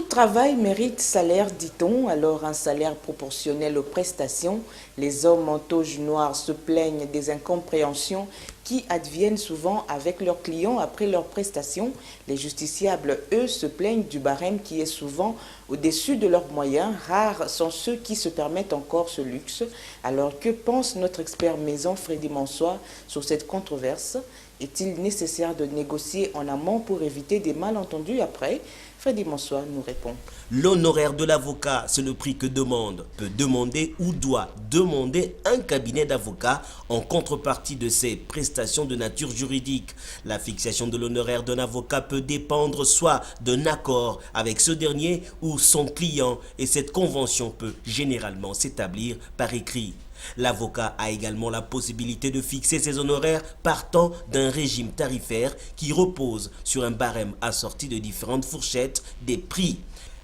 travail mérite salaire, dit-on. Alors un salaire proportionnel aux prestations. Les hommes en toge noire se plaignent des incompréhensions qui adviennent souvent avec leurs clients après leurs prestations. Les justiciables, eux, se plaignent du barème qui est souvent au-dessus de leurs moyens. Rares sont ceux qui se permettent encore ce luxe. Alors que pense notre expert maison Freddy Monsois sur cette controverse? Est-il nécessaire de négocier en amont pour éviter des malentendus après? Freddy Monsois nous répond. L'honoraire de l'avocat, c'est le prix que demande, peut demander ou doit demander un cabinet d'avocats en contrepartie de ses prestations de nature juridique. La fixation de l'honoraire d'un avocat peut dépendre soit d'un accord avec ce dernier ou son client, et cette convention peut généralement s'établir par écrit. L'avocat a également la possibilité de fixer ses honoraires partant d'un régime tarifaire qui repose sur un barème assorti de différentes fourchettes des prix.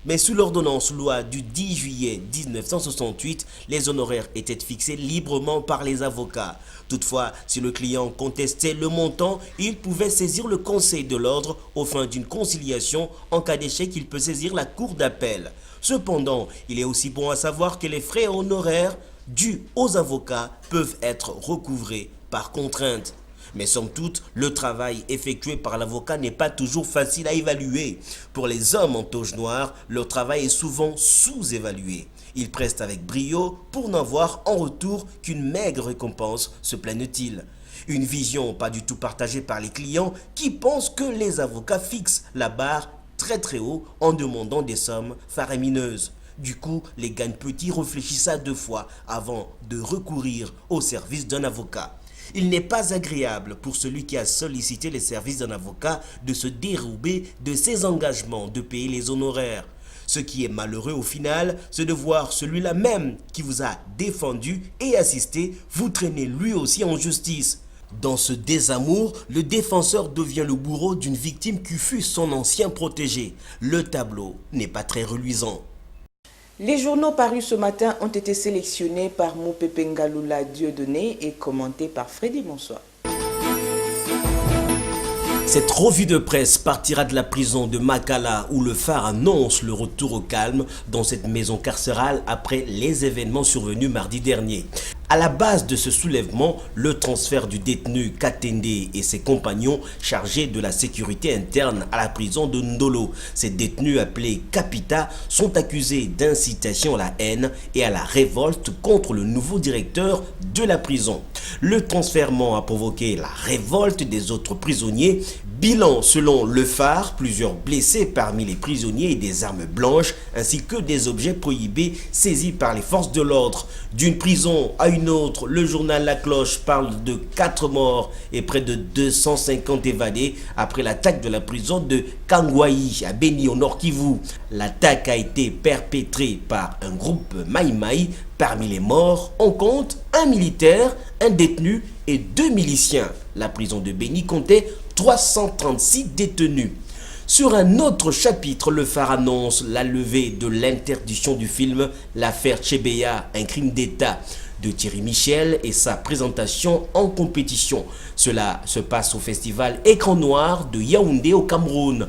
Mais sous l'ordonnance loi du 10 juillet 1968, les honoraires étaient fixés librement par les avocats. Toutefois, si le client contestait le montant, il pouvait saisir le Conseil de l'ordre aux fins d'une conciliation. En cas d'échec, il peut saisir la cour d'appel. Cependant, il est aussi bon à savoir que les frais honoraires dus aux avocats peuvent être recouvrés par contrainte. Mais somme toute, le travail effectué par l'avocat n'est pas toujours facile à évaluer. Pour les hommes en toge noire, leur travail est souvent sous-évalué. Ils prestent avec brio pour n'avoir en retour qu'une maigre récompense, se plaignent-ils. Une vision pas du tout partagée par les clients qui pensent que les avocats fixent la barre très haut en demandant des sommes faramineuses. Du coup, les gagne-petits réfléchissent à deux fois avant de recourir au service d'un avocat. Il n'est pas agréable pour celui qui a sollicité les services d'un avocat de se dérober de ses engagements de payer les honoraires. Ce qui est malheureux au final, c'est de voir celui-là même qui vous a défendu et assisté vous traîner lui aussi en justice. Dans ce désamour, le défenseur devient le bourreau d'une victime qui fut son ancien protégé. Le tableau n'est pas très reluisant. Les journaux parus ce matin ont été sélectionnés par Moupepe Ngaloula Dieudonné et commentés par Freddy Monsois. Cette revue de presse partira de la prison de Makala où le phare annonce le retour au calme dans cette maison carcérale après les événements survenus mardi dernier. À la base de ce soulèvement, le transfert du détenu Katende et ses compagnons chargés de la sécurité interne à la prison de Ndolo. Ces détenus appelés Kapita sont accusés d'incitation à la haine et à la révolte contre le nouveau directeur de la prison. Le transfèrement a provoqué la révolte des autres prisonniers. Bilan selon le phare, plusieurs blessés parmi les prisonniers et des armes blanches ainsi que des objets prohibés saisis par les forces de l'ordre. D'une prison à une autre, le journal La Cloche parle de 4 morts et près de 250 évadés après l'attaque de la prison de Kangwayi à Beni au Nord Kivu. L'attaque a été perpétrée par un groupe Maï Maï. Parmi les morts, on compte un militaire, un détenu et 2 miliciens. La prison de Beni comptait 336 détenus. Sur un autre chapitre, le phare annonce la levée de l'interdiction du film L'affaire Tchebeya, un crime d'État de Thierry Michel et sa présentation en compétition. Cela se passe au festival Écran Noir de Yaoundé au Cameroun.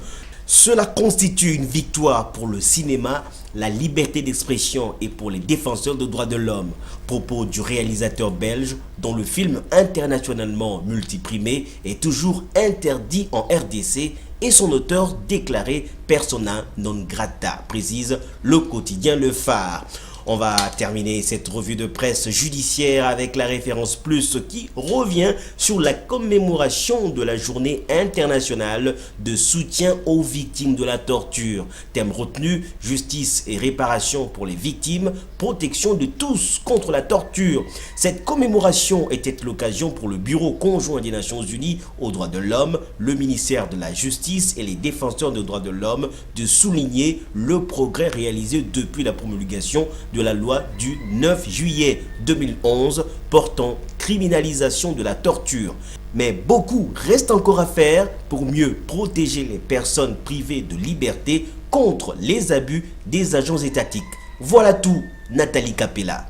Cela constitue une victoire pour le cinéma, la liberté d'expression et pour les défenseurs des droits de l'homme. Propos du réalisateur belge dont le film internationalement multiprimé est toujours interdit en RDC et son auteur déclaré persona non grata, précise le quotidien Le Phare. On va terminer cette revue de presse judiciaire avec la référence plus qui revient sur la commémoration de la journée internationale de soutien aux victimes de la torture. Thème retenu, justice et réparation pour les victimes, protection de tous contre la torture. Cette commémoration était l'occasion pour le Bureau conjoint des Nations Unies aux droits de l'homme, le ministère de la Justice et les défenseurs des droits de l'homme de souligner le progrès réalisé depuis la promulgation de la loi du 9 juillet 2011 portant criminalisation de la torture. Mais beaucoup reste encore à faire pour mieux protéger les personnes privées de liberté contre les abus des agents étatiques. Voilà tout, Nathalie Capella.